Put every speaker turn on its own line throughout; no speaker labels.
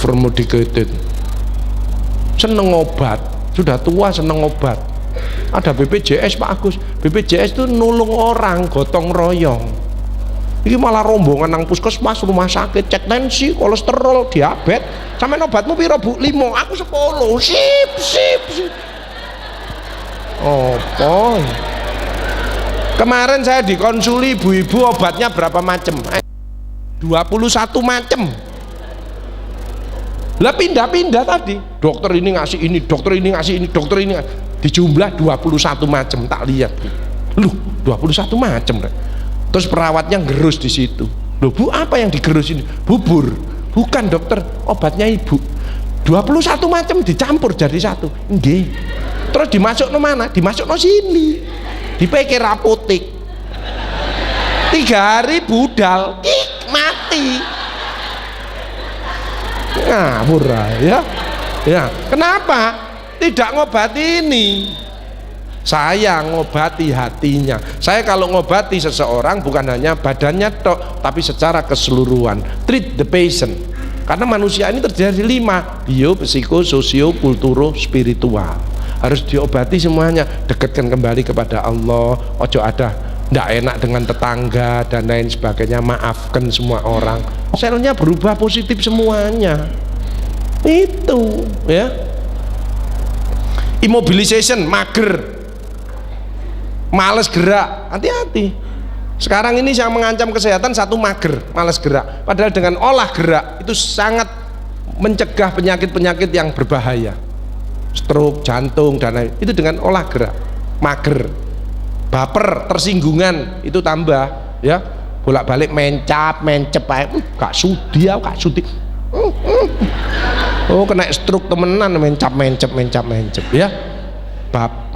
over medicated, seneng obat, sudah tua seneng obat. Ada BPJS Pak Agus, BPJS itu nulung orang gotong royong. Ini malah rombongan nang puskesmas, rumah sakit, cek tensi, kolesterol, diabetes. Sampai obatmu piro Bu? 5, aku 10. Sip. Oh, kemarin saya dikonsuli ibu-ibu, obatnya berapa macam? 21 macam. Lah pindah-pindah tadi. Dokter ini ngasih ini, dokter ini ngasih ini, dokter ini dijumlah 21 macam. Tak lihat. Loh, 21 macam. Terus perawatnya gerus di situ. Loh Bu, apa yang digerus ini? Bubur. Bukan dokter, obatnya ibu. 21 macam dicampur jadi satu. Nggih. Terus dimasuk no mana? Dimasuk no sini. Dipikir apotek. 3 hari budal, mati. Ngawur ya. Ya, kenapa? Tidak ngobati ini. Saya ngobati hatinya. Saya kalau ngobati seseorang bukan hanya badannya tok, tapi secara keseluruhan. Treat the patient. Karena manusia ini terdiri dari 5: bio, psiko, sosio, kulturo, spiritual. Harus diobati semuanya. Dekatkan kembali kepada Allah. Ojo ada ndak enak dengan tetangga dan lain sebagainya. Maafkan semua orang. Selnya berubah positif semuanya. Itu ya. Immobilization, mager, males gerak, hati-hati. Sekarang ini yang mengancam kesehatan satu, mager, males gerak. Padahal dengan olah gerak itu sangat mencegah penyakit-penyakit yang berbahaya, stroke, jantung dan lain. Itu dengan olah gerak. Mager, baper, tersinggungan itu tambah ya. Bolak-balik mencap, gak sudi. Oh, kena stroke temenan, mencap ya.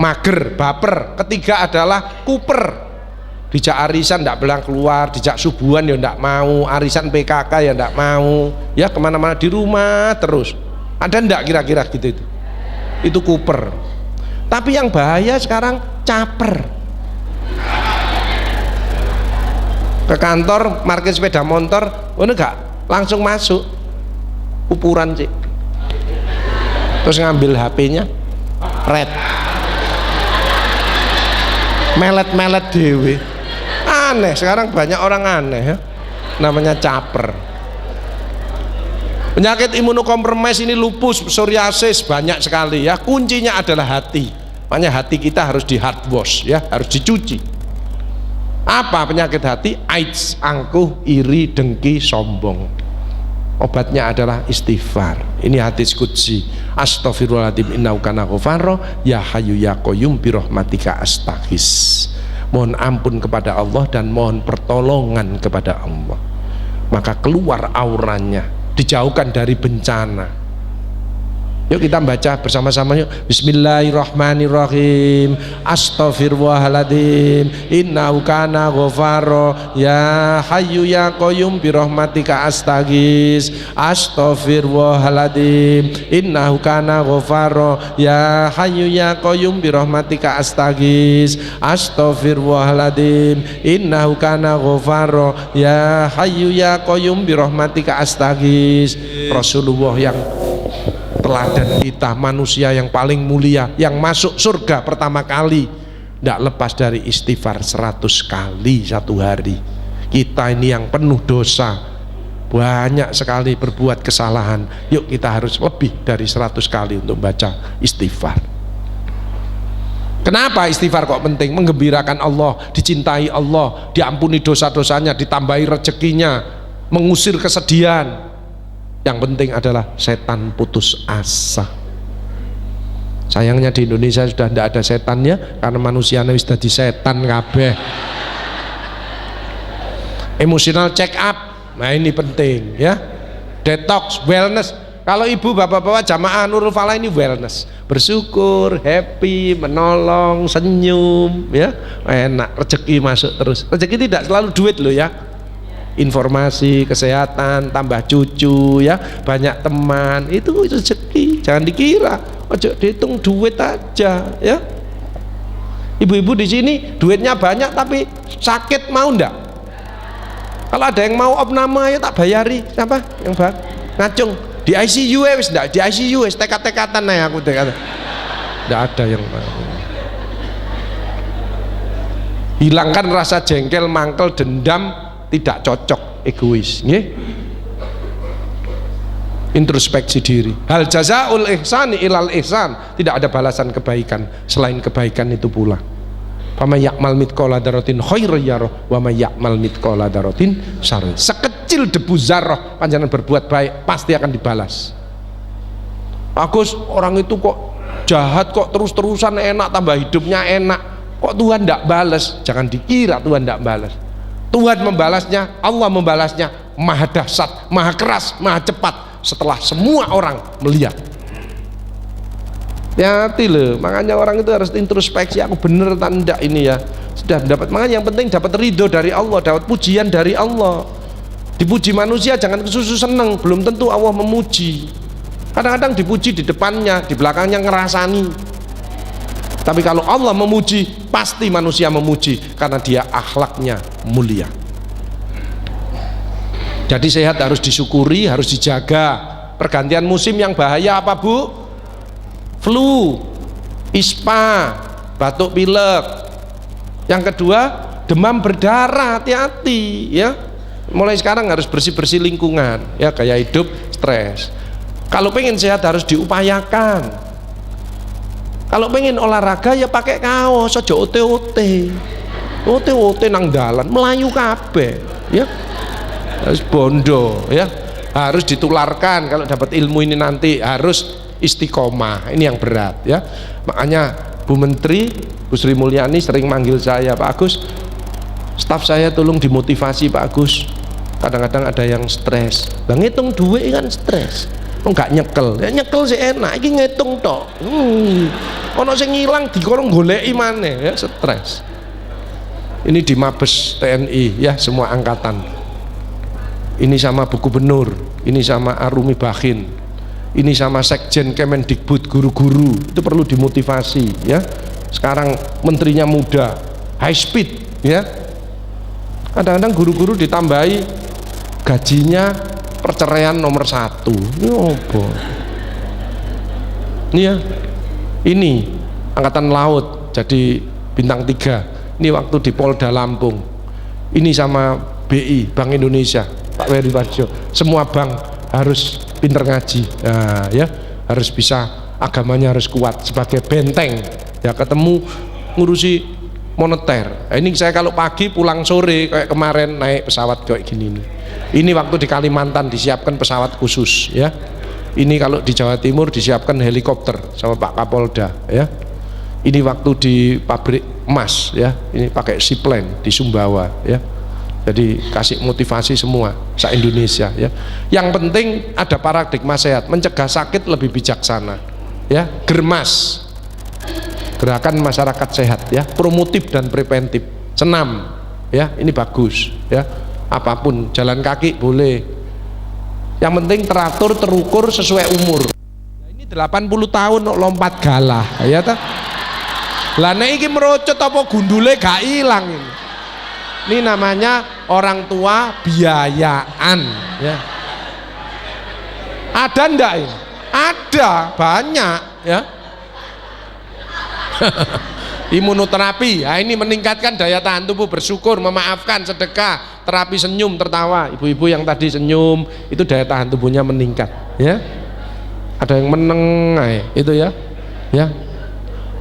Mager, baper. Ketiga adalah kuper. Dijak arisan ndak belang keluar, dijak subuhan ya ndak mau, arisan PKK ya ndak mau, ya kemana-mana di rumah terus. Ada ndak kira-kira gitu itu? Itu kuper. Tapi yang bahaya sekarang caper. Ke kantor, parkir sepeda motor, enggak langsung masuk, kupuran sih. Terus ngambil HP-nya, red, melet dewe. Aneh, sekarang banyak orang aneh ya, namanya caper. Penyakit imunokompromis ini lupus, psoriasis banyak sekali ya. Kuncinya adalah hati. Makanya hati kita harus di hard wash ya, harus dicuci. Apa penyakit hati? AIDS, angkuh, iri, dengki, sombong. Obatnya adalah istighfar. Ini hadis qudsi. Astaghfirullahaladzim innahu kana ghafaro, ya hayyu ya qayyum bi rahmatika astaghis. Mohon ampun kepada Allah dan mohon pertolongan kepada Allah. Maka keluar auranya, dijauhkan dari bencana. Yuk kita baca bersama-sama yuk. Bismillahirrahmanirrahim. Astaghfirullahaladzim innahu kana ghafaro, ya hayyu ya qayyum bi rahmatika astaghis. Astaghfirullahaladzim innahu kana ghafaro, ya hayyu ya qayyum bi rahmatika astaghis. Astaghfirullahaladzim innahu kana ghafaro, ya hayyu ya qayyum bi rahmatika astaghis. Rasulullah yang teladan kita, manusia yang paling mulia, yang masuk surga pertama kali, tidak lepas dari istighfar 100 kali satu hari. Kita ini yang penuh dosa, banyak sekali berbuat kesalahan. Yuk kita harus lebih dari 100 kali untuk baca istighfar. Kenapa istighfar kok penting? Menggembirakan Allah, dicintai Allah, diampuni dosa-dosanya, ditambahi rezekinya, mengusir kesedihan. Yang penting adalah setan putus asa. Sayangnya di Indonesia sudah tidak ada setannya, karena manusianya sudah di setan kabeh. Emotional check up, nah ini penting ya. Detox, wellness. Kalau ibu bapak-bapak jamaah Nurul Falah ini wellness, bersyukur, happy, menolong, senyum ya, enak, rezeki masuk terus. Rezeki tidak selalu duit loh ya. Informasi, kesehatan, tambah cucu ya, banyak teman, itu rezeki. Jangan dikira, ojo dihitung duit aja ya. Ibu-ibu di sini duitnya banyak tapi sakit, mau ndak? Kalau ada yang mau opname ya tak bayari. Siapa yang ngacung? Di ICU wis ndak, di ICU wis tekat-tekatan ae aku tekat. Ndak ada yang hilangkan rasa jengkel, mangkel, dendam, tidak cocok, egois, nggih. Introspeksi diri. Hal jazaul ihsani ilal ihsan, tidak ada balasan kebaikan selain kebaikan itu pula. Fama ya'mal mithqala dzarratin khairan yarah wa may ya'mal mithqala dzarratin syarran. Sekecil debu zarrah panjenengan berbuat baik pasti akan dibalas. Agus, orang itu kok jahat, kok terus-terusan enak, tambah hidupnya enak, kok Tuhan tidak balas? Jangan dikira Tuhan tidak balas. Tuhan membalasnya, Allah membalasnya maha dahsyat, maha keras, maha cepat setelah semua orang melihat. Hati loh, makanya orang itu harus introspeksi, aku bener atau enggak ini ya. Sudah dapat, makanya yang penting dapat ridho dari Allah, dapat pujian dari Allah. Dipuji manusia jangan kesusu seneng, belum tentu Allah memuji. Kadang-kadang dipuji di depannya, di belakangnya ngerasani. Tapi kalau Allah memuji, pasti manusia memuji karena dia akhlaknya mulia. Jadi sehat harus disyukuri, harus dijaga. Pergantian musim yang bahaya apa Bu? Flu, ispa, batuk pilek. Yang kedua, demam berdarah, hati-hati ya. Mulai sekarang harus bersih-bersih lingkungan ya, gaya hidup, stres. Kalau pengen sehat harus diupayakan. Kalau pengen olahraga ya pakai kaos, aja ote-ote. Ote-ote nang dalan, melayu kabeh ya. Harus bondo ya. Harus ditularkan kalau dapat ilmu ini nanti, harus istiqomah. Ini yang berat ya. Makanya Bu Menteri, Bu Sri Mulyani sering manggil saya, Pak Agus, staf saya tolong dimotivasi Pak Agus. Kadang-kadang ada yang stres. Lah ngitung duit kan stres. Enggak nyekel. Ya nyekel sih enak, iki ngitung tok. Ono sing ngilang dikorong goleki maneh ya, stres. Ini di Mabes TNI ya, semua angkatan. Ini sama Bu Gubernur, ini sama Arumi Bakhin, ini sama Sekjen Kemendikbud, guru-guru itu perlu dimotivasi ya. Sekarang menterinya muda, high speed ya. Kadang-kadang guru-guru ditambahi gajinya perceraian nomor 1. Ini apa? Ini ya, ini angkatan laut jadi bintang 3. Ini waktu di Polda Lampung. Ini sama BI, Bank Indonesia, Pak Wery Warjo. Semua bank harus pinter ngaji, nah, ya harus bisa, agamanya harus kuat sebagai benteng ya, ketemu ngurusi moneter. Nah, ini saya kalau pagi pulang sore kayak kemarin naik pesawat kayak gini nih. Ini waktu di Kalimantan disiapkan pesawat khusus ya. Ini kalau di Jawa Timur disiapkan helikopter sama Pak Kapolda ya. Ini waktu di pabrik emas ya, ini pakai seaplane di Sumbawa ya. Jadi kasih motivasi semua se-Indonesia ya. Yang penting ada paradigma sehat, mencegah sakit lebih bijaksana ya. Germas, gerakan masyarakat sehat ya, promotif dan preventif. Senam ya, ini bagus ya. Apapun, jalan kaki boleh. Yang penting teratur, terukur sesuai umur. Nah, ini 80 tahun lompat galah ya ta. Lah nek iki merocot apa gundule gak ilang ini. Ini namanya orang tua biayaan ya. Ada ndak ini? Ada, banyak ya. Imunoterapi, nah, ini meningkatkan daya tahan tubuh, bersyukur, memaafkan, sedekah, terapi senyum, tertawa. Ibu-ibu yang tadi senyum itu daya tahan tubuhnya meningkat ya. Ada yang meneng itu ya. Ya.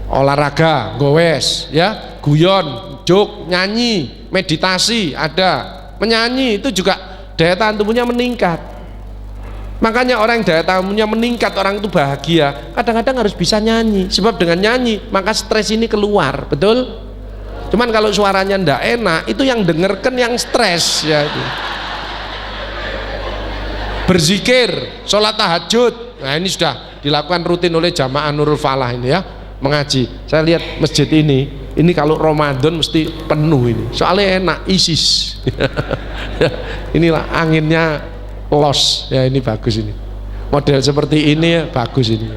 Olahraga, gowes ya, guyon, jok, nyanyi, meditasi, ada. Menyanyi itu juga daya tahan tubuhnya meningkat. Makanya orang yang daya tahannya meningkat, orang itu bahagia, kadang-kadang harus bisa nyanyi, sebab dengan nyanyi maka stres ini keluar, betul? Cuman kalau suaranya ndak enak, itu yang dengarkan yang stres ya itu. Berzikir, sholat tahajud, nah ini sudah dilakukan rutin oleh jamaah Nurul Falah ini ya, mengaji. Saya lihat masjid ini kalau Ramadan mesti penuh ini, soalnya enak, ISIS. Inilah anginnya los ya, ini bagus, ini model seperti ini ya, bagus ini.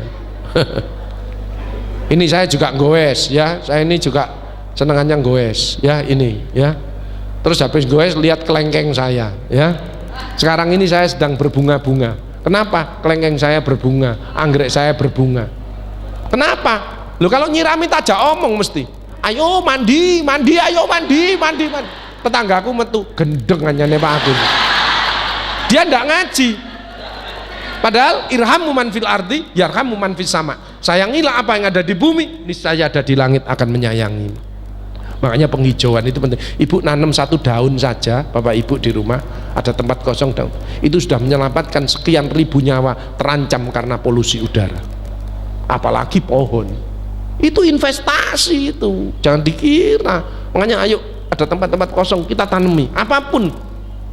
Ini saya juga goes ya, saya ini juga senengannya goes ya, ini ya. Terus habis goes lihat kelengkeng saya ya. Sekarang ini saya sedang berbunga-bunga. Kenapa? Kelengkeng saya berbunga, anggrek saya berbunga. Kenapa? Loh kalau nyirami tajak omong mesti. Ayo mandi, mandi, ayo mandi, mandi, mandi. Tetanggaku metu gendeng anyane Pak Agung. Dia ndak ngaji. Padahal irhamu man fil ardi yarhamu man fis sama. Sayangilah apa yang ada di bumi, niscaya ada di langit akan menyayangimu. Makanya penghijauan itu penting. Ibu nanam satu daun saja, bapak ibu di rumah ada tempat kosong daun, itu sudah menyelamatkan sekian ribu nyawa terancam karena polusi udara. Apalagi pohon, itu investasi, itu jangan dikira. Makanya ayo, ada tempat-tempat kosong kita tanami apapun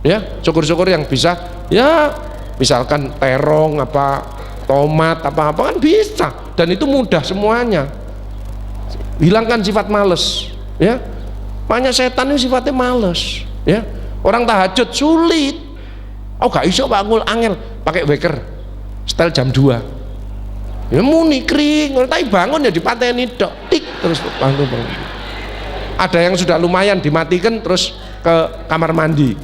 ya, syukur-syukur yang bisa ya, misalkan terong, apa tomat, apa-apa kan bisa, dan itu mudah semuanya. Hilangkan sifat males ya, banyak setan itu sifatnya males ya. Orang tahajud sulit, oh gak iso bangun angel pakai weker setel jam 2 ya, muni kering, tapi bangun ya dipateni dok tik terus bangun. Ada yang sudah lumayan dimatikan terus ke kamar mandi,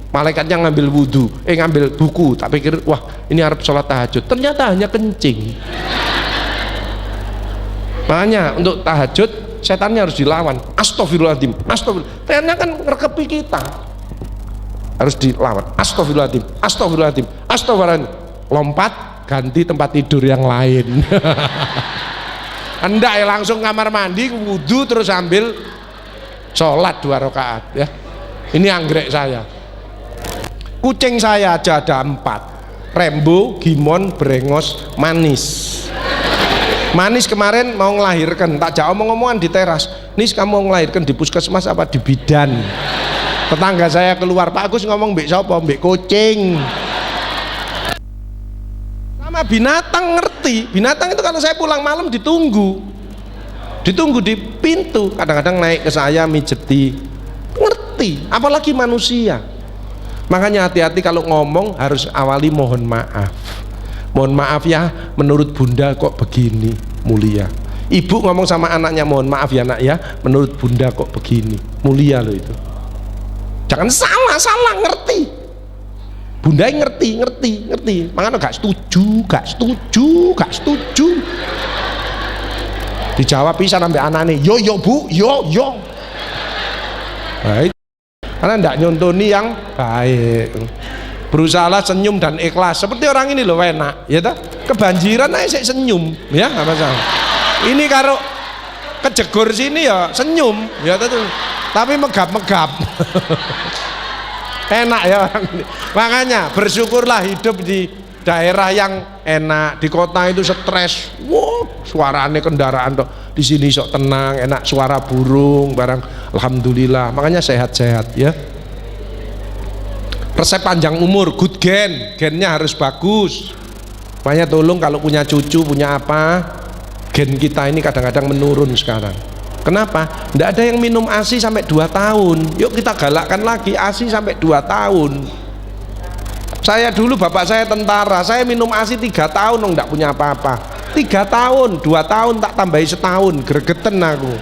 malaikatnya ngambil wudhu, ngambil buku, tak pikir wah ini harap sholat tahajud, ternyata hanya kencing. Makanya untuk tahajud setannya harus dilawan. Astagfirullahaladzim, astagfirullah. Ternyata kan ngerekepi kita, harus dilawan. Astagfirullahaladzim, astagfirullahaladzim, astagfirullahaladzim. Lompat ganti tempat tidur yang lain. Hendak ya langsung kamar mandi, wudhu terus ambil sholat 2 rakaat ya. Ini anggrek saya. Kucing saya aja ada 4. Rembo, Gimon, Brengos, Manis. Manis kemarin mau ngelahirkan, tak jauh omong-omongan di teras. Nis, kamu mau ngelahirkan di puskesmas apa di bidan? Tetangga saya keluar, Pak Agus ngomong mbek sapa? Mbek kucing. Sama binatang ngerti. Binatang itu kalau saya pulang malam ditunggu di pintu, kadang-kadang naik ke saya mijeti, ngerti. Apalagi manusia. Makanya hati-hati kalau ngomong harus awali mohon maaf. Mohon maaf ya, menurut bunda kok begini, mulia. Ibu ngomong sama anaknya, mohon maaf ya nak ya, menurut bunda kok begini, mulia loh itu. Jangan salah, ngerti. Bunda ngerti. Makanya gak setuju. Dijawab bisa sampai anaknya, yo bu, yo. Baik. Karena ndak nyontoni yang baik. Berusahalah senyum dan ikhlas seperti orang ini loh, enak ya toh, kebanjiran aja senyum ya, nggak masalah. Ini kalau kejegur sini ya senyum ya toh, tapi megap enak ya orang ini. Makanya bersyukurlah hidup di daerah yang enak. Di kota itu stres, wow, suaranya kendaraan toh, di sini sok tenang, enak, suara burung barang, alhamdulillah. Makanya sehat-sehat ya. Resep panjang umur, good gennya harus bagus. Makanya tolong kalau punya cucu, punya apa, gen kita ini kadang-kadang menurun sekarang. Kenapa? Tidak ada yang minum ASI sampai 2 tahun. Yuk kita galakkan lagi ASI sampai 2 tahun. Saya dulu, bapak saya tentara, saya minum ASI 3 tahun, tidak punya apa-apa. 3 tahun, 2 tahun tak tambahi setahun, gregeten aku.